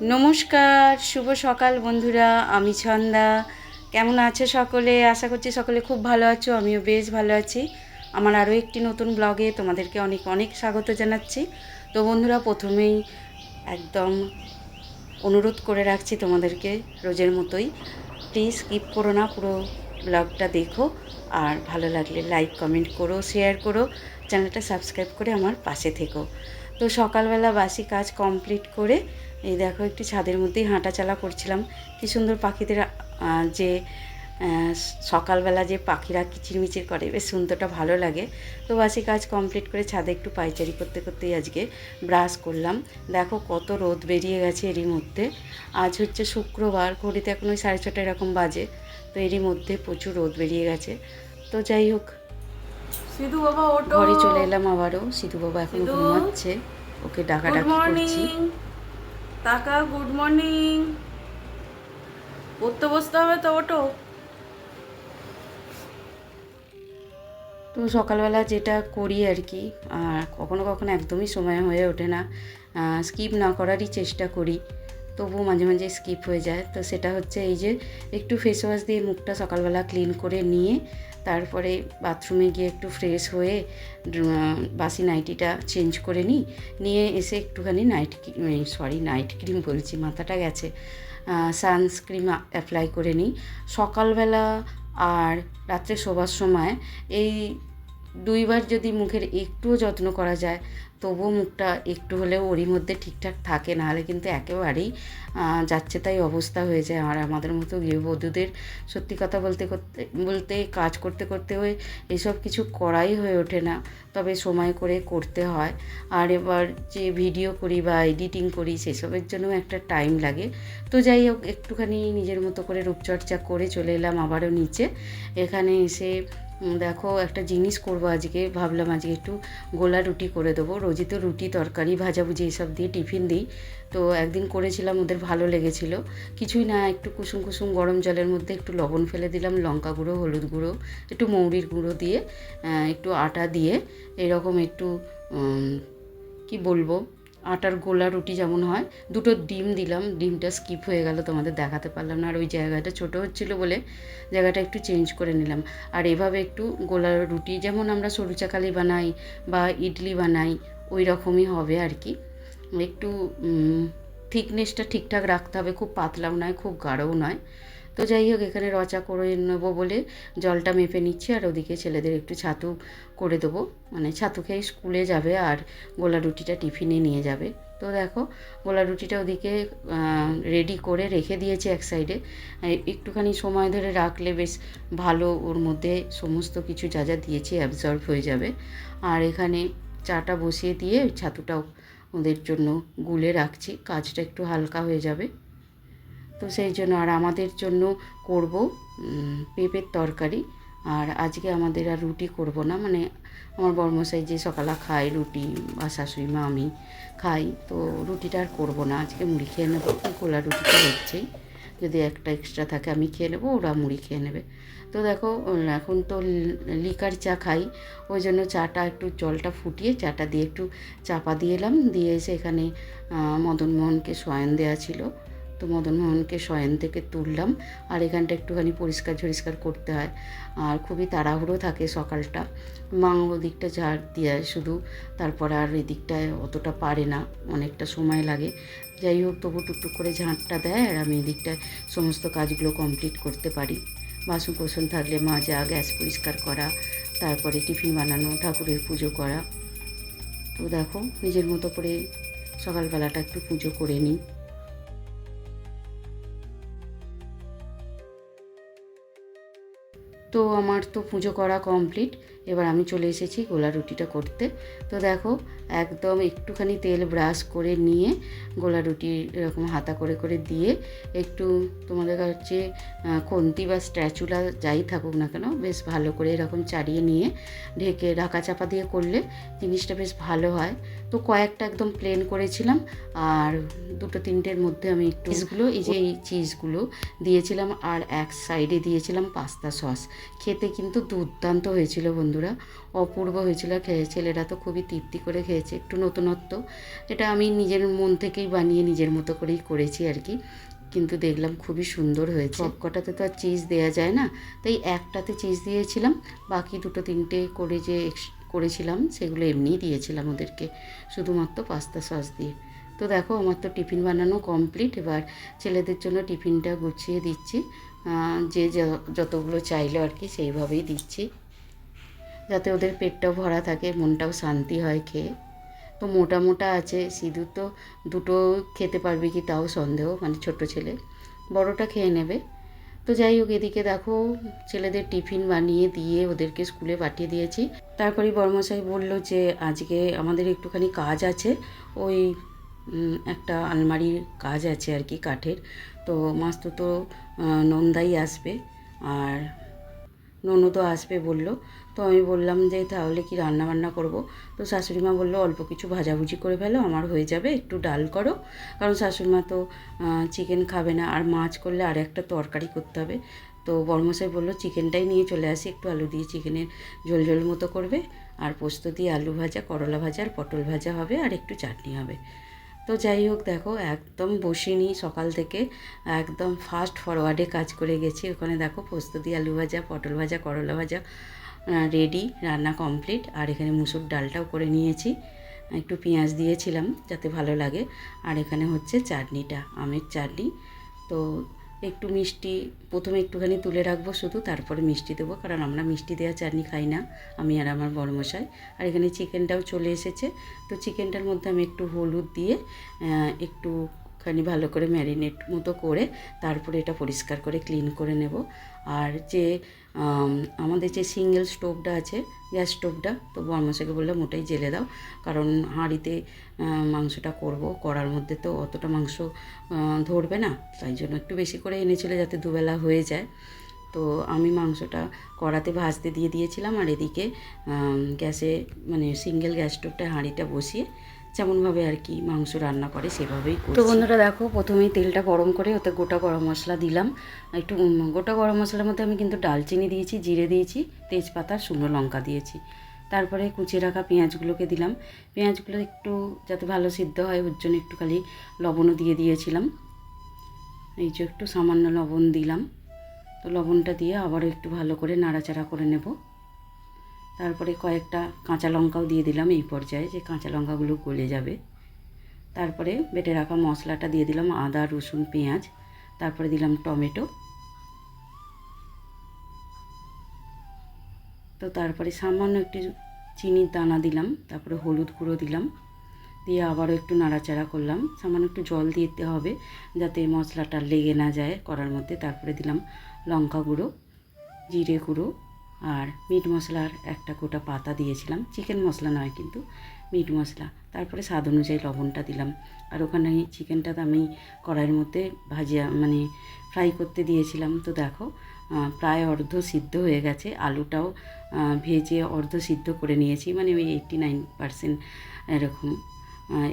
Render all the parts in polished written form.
নমস্কার, শুভ সকাল বন্ধুরা। আমি ছন্দা। কেমন আছো সকলে? আশা করছি সকলে খুব ভালো আছো। আমিও বেশ ভালো আছি। আমার আরও একটি নতুন ব্লগে তোমাদেরকে অনেক অনেক স্বাগত জানাচ্ছি। তো বন্ধুরা, প্রথমেই একদম অনুরোধ করে রাখছি তোমাদেরকে রোজের মতোই, প্লিজ স্কিপ করো না, পুরো ব্লগটা দেখো। আর ভালো লাগলে লাইক কমেন্ট করো, শেয়ার করো, চ্যানেলটা সাবস্ক্রাইব করে আমার পাশে থেকো। তো সকালবেলা বাসি কাজ কমপ্লিট করে এই দেখো একটু ছাদের মধ্যেই হাঁটাচলা করছিলাম। কী সুন্দর পাখিদের যে সকালবেলা যে পাখিরা কিচিরমিচির করে, বেশ শুনতেটা ভালো লাগে। তো বাসি কাজ কমপ্লিট করে ছাদে একটু পায়চারি করতে করতেই আজকে ব্রাশ করলাম। দেখো কত রোদ বেরিয়ে গেছে এরই মধ্যে। আজ হচ্ছে শুক্রবার, ঘড়িতে এখন ওই 6:30 এরকম বাজে। তো এরই মধ্যে প্রচুর রোদ বেরিয়ে গেছে। তো যাই হোক, সিধু বাবা ওঠো। ঘরে চলে এলাম আবারও। সিধু বাবা এখন সিধু, ঘুমাচ্ছে, ওকে ডাকাডাকি করছি। টাকা গুড মর্নিং। পড়তে বসতে হবে তো, ওঠো। তো সকালবেলা যেটা করি আর কি, কখনো কখনো একদমই সময় হয়ে ওঠে না, স্কিপ না করারই চেষ্টা করি, তবুও মাঝে মাঝে স্কিপ হয়ে যায়। তো সেটা হচ্ছে এই যে একটু ফেস ওয়াশ দিয়ে মুখটা সকালবেলা ক্লিন করে নিয়ে তারপরে বাথরুমে গিয়ে একটু ফ্রেশ হয়ে বাসি নাইটিটা চেঞ্জ করে নিয়ে এসে একটুখানি নাইট ক্রিম বলছি, মাথাটা গেছে, সানস্ক্রিন অ্যাপ্লাই করে নিই সকালবেলা। আর রাত্রে শোবার সময় এই দুইবার যদি মুখের একটুও যত্ন করা যায়, তবুও মুখটা একটু হলেও ওরই মধ্যে ঠিকঠাক থাকে, নাহলে কিন্তু একেবারেই যাচ্ছে তাই অবস্থা হয়ে যায়। আর আমাদের মতো গৃহবধূদের সত্যি কথা বলতে কাজ করতে করতে এসব কিছু করাই হয়ে ওঠে না, তবে সময় করে করতে হয়। আর এবার যে ভিডিও করি বা এডিটিং করি, সেসবের জন্যও একটা টাইম লাগে। তো যাই হোক, একটুখানি নিজের মতো করে রূপচর্চা করে চলে এলাম আবারও নিচে। এখানে এসে দেখো একটা জিনিস করবো আজকে, ভাবলাম আজকে একটু গোলা রুটি করে দেবো। রোজই তো রুটি তরকারি ভাজাভুজি এসব দিয়ে টিফিন দিই। তো একদিন করেছিলাম, ওদের ভালো লেগেছিল। কিছুই না, একটু কুসুম কুসুম গরম জলের মধ্যে একটু লবণ ফেলে দিলাম, লঙ্কা গুঁড়ো, হলুদ গুঁড়ো, একটু মৌরির গুঁড়ো দিয়ে, একটু আটা দিয়ে এরকম একটু কি বলবো, আটার গোলা রুটি যেমন হয়, দুটো ডিম দিলাম। ডিমটা স্কিপ হয়ে গেল, তোমাদের দেখাতে পারলাম না। আর ওই জায়গাটা ছোটো হচ্ছিলো বলে জায়গাটা একটু চেঞ্জ করে নিলাম। আর এভাবে একটু গোলা রুটি যেমন আমরা সরু চাকালি বানাই বা ইডলি বানাই, ওই রকমই হবে আর কি। একটু থিকনেসটা ঠিকঠাক রাখতে হবে, খুব পাতলাও নয়, খুব গাঢ়ও নয়। তো যাই হোক, এখানে রচা করে নেবো বলে জলটা মেপে নিচ্ছি। আর ওদিকে ছেলেদের একটু ছাতু করে দেবো, মানে ছাতু খেয়ে স্কুলে যাবে আর গোলা রুটিটা টিফিনে নিয়ে যাবে। তো দেখো, গোলা রুটিটা ওদিকে রেডি করে রেখে দিয়েছি এক সাইডে। একটুখানি সময় ধরে রাখলে বেশ ভালো, ওর মধ্যে সমস্ত কিছু যা যা দিয়েছি অ্যাবজর্ব হয়ে যাবে। আর এখানে চাটা বসিয়ে দিয়ে ছাতুটাও ওদের জন্য গুলে রাখছি, কাজটা একটু হালকা হয়ে যাবে। তো সেই জন্য আর আমাদের জন্য করব পেঁপের তরকারি। আর আজকে আমাদের আর রুটি করব না, মানে আমার বড়মশাই যে সকালে খায় রুটি, বা শাশুড়ি মা, আমি খাই, তো রুটিটা আর করবো না, আজকে মুড়ি খেয়ে নেবো। গোলা রুটিটা হচ্ছেই, যদি একটা এক্সট্রা থাকে আমি খেয়ে নেবো, ওরা মুড়ি খেয়ে নেবে। তো দেখো, এখন তো লিকার চা খাই, ওই জন্য চাটা একটু জলটা ফুটিয়ে চাটা দিয়ে একটু চাপা দিয়ে এলাম। দিয়ে এসে এখানে মদনমোহনকে শয়ন দেওয়া ছিল, তো মদনমোহনকে শয়ন থেকে তুললাম। আর এখানটা একটুখানি পরিষ্কার করতে হয়, আর খুবই তাড়াহুড়ো থাকে সকালটা। মা ওদিকটা ঝাড় দিয়ে শুধু, তারপর আর এদিকটায় অতটা পারে না, অনেকটা সময় লাগে। যাই হোক, তবু টুকটুক করে ঝাঁটটা দেয়, আর আমি এদিকটায় সমস্ত কাজগুলো কমপ্লিট করতে পারি। বাসন কোসন থাকলে মাজা, গ্যাস পরিষ্কার করা, তারপরে টিফিন বানানো, ঠাকুরের পুজো করা। তো দেখো, নিজের মতো করে সকালবেলাটা একটু পুজো করে নিই। তো আমার তো পুজো করা কমপ্লিট, এবার আমি চলে এসেছি গোলা রুটিটা করতে। তো দেখো, একদম একটুখানি তেল ব্রাশ করে নিয়ে গোলা রুটি এরকম হাতা করে করে দিয়ে একটু, তোমাদের কাছে খুন্তি বা স্ট্যাচুলা যাই থাকুক না কেন, বেশ ভালো করে এরকম চাড়িয়ে নিয়ে ঢেকে ঢাকা চাপা দিয়ে করলে জিনিসটা বেশ ভালো হয়। তো কয়েকটা একদম প্লেন করেছিলাম, আর দুটো তিনটের মধ্যে আমি একটু এই চিজগুলো দিয়েছিলাম, আর এক সাইডে দিয়েছিলাম পাস্তা সস। খেতে কিন্তু দুর্দান্ত হয়েছিল বন্ধুরা। বন্ধুরা, অপূর্ব হয়েছিল। ছেলেরা তো খুবই তৃপ্তি করে খেয়েছে। একটু নতুনত্ব, এটা আমি নিজের মন থেকেই বানিয়ে নিজের মতো করেই করেছি আর কি, কিন্তু দেখলাম খুবই সুন্দর হয়েছে। সব কটাতে তো আর চিজ দেওয়া যায় না, তাই একটাতে চিজ দিয়েছিলাম, বাকি দুটো তিনটে করে যে করেছিলাম সেগুলো এমনিই দিয়েছিলাম ওদেরকে, শুধুমাত্র পাস্তা সস দিয়ে। তো দেখো আমার তো টিফিন বানানো কমপ্লিট। এবার ছেলেদের জন্য টিফিনটা গুছিয়ে দিচ্ছি, যে যতগুলো চাইলো আর কি সেইভাবেই দিচ্ছি, যাতে ওদের পেটটাও ভরা থাকে, মনটাও শান্তি হয় খেয়ে। তো মোটা মোটা আছে, সিধু তো দুটো খেতে পারবে কি তাও সন্দেহ, মানে ছোট ছেলে, বড়টা খেয়ে নেবে। তো যাই হোক, এদিকে দেখো ছেলেদের টিফিন বানিয়ে দিয়ে ওদেরকে স্কুলে পাঠিয়ে দিয়েছি। তারপরে বড়মশাই বলল যে আজকে আমাদের একটুখানি কাজ আছে, ওই একটা আলমারির কাজ আছে আর কি, কাঠের। তো মাস্তুতো নন্দাই আসবে আর ননদও আসবে বলল। তো আমি বললাম যে তাহলে কি রান্না বান্না করব। তো শাশুড়িমা বললো অল্প কিছু ভাজাভুজি করে ফেলো, আমার হয়ে যাবে, একটু ডাল করো, কারণ শাশুড়িমা তো চিকেন খাবে না, আর মাছ করলে আর একটা তরকারি করতে হবে। তো বড়মশাই বললো চিকেনটাই নিয়ে চলে আসি, একটু আলু দিয়ে চিকেনের ঝোল ঝোল মতো করবে, আর পোস্ত দিয়ে আলু ভাজা, করলা ভাজা আর পটল ভাজা হবে, আর একটু চাটনি হবে। তো যাই হোক দেখো, একদম বসিনি সকাল থেকে, একদম ফাস্ট ফরওয়ার্ডে কাজ করে গেছি। ওখানে দেখো পোস্ত দিয়ে আলু ভাজা, পটল ভাজা, করলা ভাজা রেডি, রান্না কমপ্লিট। আর এখানে মুসুর ডালটাও করে নিয়েছি, একটু পেঁয়াজ দিয়েছিলাম যাতে ভালো লাগে। আর এখানে হচ্ছে চাটনিটা, আমের চাটনি। তো একটু মিষ্টি প্রথমে একটুখানি তুলে রাখবো শুধু, তারপরে মিষ্টি দেবো, কারণ আমরা মিষ্টি দেওয়া চাটনি খাই না, আমি আর আমার বড়মশাই। আর এখানে চিকেনটাও চলে এসেছে। তো চিকেনটার মধ্যে আমি একটু হলুদ দিয়ে একটুখানি ভালো করে ম্যারিনেট মতো করে তারপরে এটা পরিষ্কার করে ক্লিন করে নেব। আর যে আমাদের যে সিঙ্গেল স্টোভটা আছে, গ্যাস স্টোভটা, তো বড়মশাইকে বললাম ওটাই জেলে দাও, কারণ হাঁড়িতে মাংসটা করব, কড়ার মধ্যে তো অতটা মাংস ধরবে না, তাই জন্য একটু বেশি করে এনেছিল যাতে দুবেলা হয়ে যায়। তো আমি মাংসটা কড়াতে ভাজতে দিয়ে দিয়েছিলাম, আর এদিকে গ্যাসে মানে সিঙ্গেল গ্যাস স্টোভটায় হাঁড়িটা বসিয়ে যেমনভাবে আর কি মাংস রান্না করে সেভাবেই করছি। তো বন্ধুরা দেখো, প্রথমেই তেলটা গরম করে ওতে গোটা গরম মশলা দিলাম, একটু গোটা গরম মশলার মধ্যে আমি কিন্তু দালচিনি দিয়েছি, জিরে দিয়েছি, তেজপাতা, শুকনো লঙ্কা দিয়েছি। তারপরে কুচিয়ে রাখা পেঁয়াজগুলোকে দিলাম, পেঁয়াজগুলো একটু যাতে ভালো সিদ্ধ হয় ওর জন্য একটু খালি লবণও দিয়ে দিয়েছিলাম, এই যে একটু সামান্য লবণ দিলাম। তো লবণটা দিয়ে আবারও একটু ভালো করে নাড়াচাড়া করে নেব। তারপরে কয়েকটা কাঁচা লঙ্কাও দিয়ে দিলাম এই পর্যায়ে, যে কাঁচা লঙ্কাগুলো গলে যাবে। তারপরে বেটে রাখা মশলাটা দিয়ে দিলাম, আদা, রসুন, পেঁয়াজ, তারপরে দিলাম টমেটো। তো তারপরে সামান্য একটু চিনির দানা দিলাম, তারপরে হলুদ গুঁড়ো দিলাম, দিয়ে আবারও একটু নাড়াচাড়া করলাম। সামান্য একটু জল দিতে হবে যাতে মশলাটা লেগে না যায় কড়ার মধ্যে। তারপরে দিলাম লঙ্কা গুঁড়ো, জিরে গুঁড়ো, আর মিট মশলার একটা গোটা পাতা দিয়েছিলাম, চিকেন মশলা নয় কিন্তু মিট মশলা। তারপরে স্বাদ অনুযায়ী লবণটা দিলাম। আর ওখানে চিকেনটা তো আমি কড়াইয়ের মধ্যে ভাজিয়া মানে ফ্রাই করতে দিয়েছিলাম। তো দেখো প্রায় অর্ধ সিদ্ধ হয়ে গেছে, আলুটাও ভেজে অর্ধ সিদ্ধ করে নিয়েছি, মানে ওই 89% এরকম,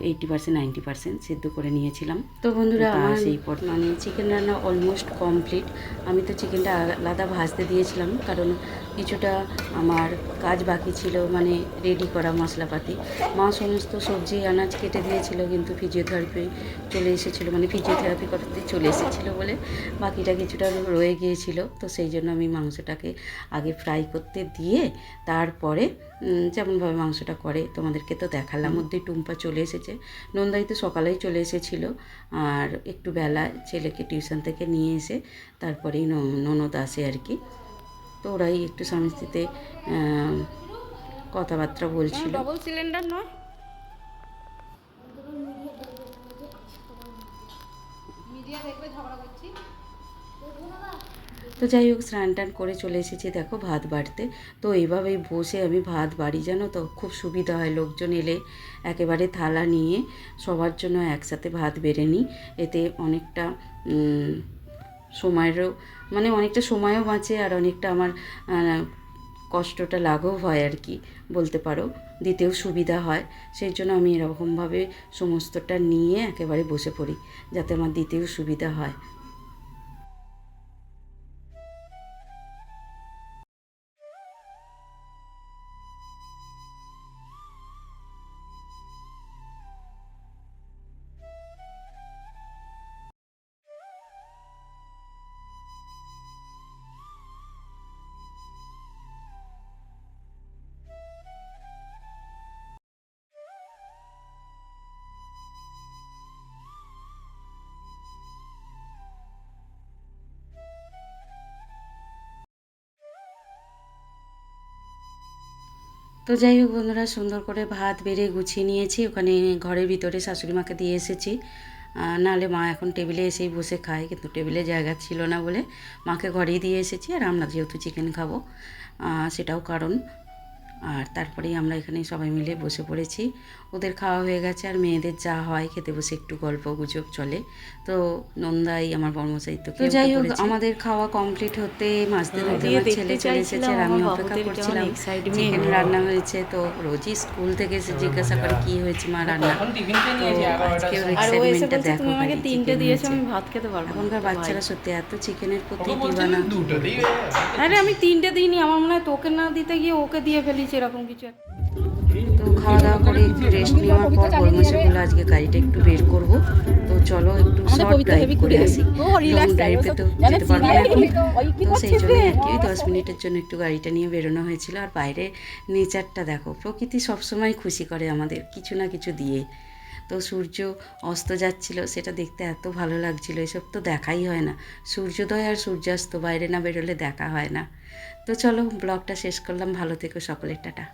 80% 90% সেদ্ধ করে নিয়েছিলাম। তো বন্ধুরা আমার সেই মানে চিকেন রান্না অলমোস্ট কমপ্লিট। আমি তো চিকেনটা আলাদা ভাজতে দিয়েছিলাম, কারণ কিছুটা আমার কাজ বাকি ছিল, মানে রেডি করা মশলাপাতি। মা সমস্ত সবজি আনাজ কেটে দিয়েছিল, কিন্তু ফিজিওথেরাপি চলে এসেছিলো, মানে ফিজিওথেরাপি করতে চলে এসেছিলো বলে বাকিটা কিছুটা রয়ে গিয়েছিল। তো সেই জন্য আমি মাংসটাকে আগে ফ্রাই করতে দিয়ে তারপরে যেমনভাবে মাংসটা করে তোমাদেরকে তো দেখালাম। মধ্যেই টুম্পা চলে এসেছে, নন্দাই তো সকালেই চলে এসেছিলো, আর একটু বেলা ছেলেকে টিউশন থেকে নিয়ে এসে তারপরেই ননদ আসে আর কি। তো ওরাই একটু স্বামী স্ত্রীতে কথাবার্তা বলছিল। ডবল সিলিন্ডার নয়, মিডিয়া দেখবে ঝগড়া করছি। তো যাই হোক, স্নান টান করে চলে এসেছি দেখো ভাত বাড়তে। তো এইভাবেই বসে আমি ভাত বাড়ি, জানো তো খুব সুবিধা হয়, লোকজন এলে একেবারে থালা নিয়ে সবার জন্য একসাথে ভাত বেড়ে নিই। এতে অনেকটা সময়েরও মানে অনেকটা সময়ও বাঁচে, আর অনেকটা আমার কষ্টটা লাঘব হয় আর কি বলতে পারো, দিতেও সুবিধা হয়। সেই জন্য আমি এরকমভাবে সমস্তটা নিয়ে একেবারে বসে পড়ি, যাতে আমার দিতেও সুবিধা হয়। তো যাই হোক বন্ধুরা, সুন্দর করে ভাত বেড়ে গুছিয়ে নিয়েছি, ওখানে ঘরের ভিতরে শাশুড়ি মাকে দিয়ে এসেছি। নাহলে মা এখন টেবিলে এসেই বসে খায়, কিন্তু টেবিলে জায়গা ছিল না বলে মাকে ঘরেই দিয়ে এসেছি। আর আমরা যেহেতু চিকেন খাবো সেটাও কারণ। আর তারপরেই আমরা এখানে সবাই মিলে বসে পড়েছি। ওদের খাওয়া হয়ে গেছে, আর মেয়েদের যা হয় খেতে বসে একটু গল্প গুজব চলে। তো নন্দাই আমার বর্মশাই তো যাই হোক, আমাদের খাওয়া কমপ্লিট হতে মাঝতে ধরতে আমার ছেলে চলে এসেছে, আর আমি অপেক্ষা করছিলাম। চিকেন রান্না হয়েছে, তো রোজই স্কুল থেকে এসে জিজ্ঞাসা করে কি হয়েছে মা রান্না। তো আজকে ওর এক্সাইটমেন্টটা দেখো, আমাকে 3টে দিয়েছো, আমি ভাত খেতে পারবো না। এখনকার বাচ্চারা সত্যি এত চিকেনের প্রতি দিবানা। আরে আমি 3টে দিইনি, আমার মনে হয় তোকে না দিতে গিয়ে ওকে দিয়ে ফেলিছি এরকম কিছু একটা। তো খাওয়া দাওয়া করে একটু রেস্ট নেওয়ার পর বর্মশাইগুলো আজকে গাড়িটা একটু বের করব। তো চলো একটু শর্ট ড্রাইভ করে আসি। লং ড্রাইভে তো যেতে পারবো না এখন, তো সেই জন্য আর কি 10 মিনিটের জন্য একটু গাড়িটা নিয়ে বেরোনো হয়েছিল। আর বাইরে নেচারটা দেখো, প্রকৃতি সবসময় খুশি করে আমাদের কিছু না কিছু দিয়ে। তো সূর্য অস্ত যাচ্ছিল, সেটা দেখতে এত ভালো লাগছিল। এসব তো দেখাই হয় না, সূর্যোদয় আর সূর্যাস্ত বাইরে না বেরোলে দেখা হয় না। তো চলো ব্লগটা শেষ করলাম, ভালো থেকো সকলের, টাটা।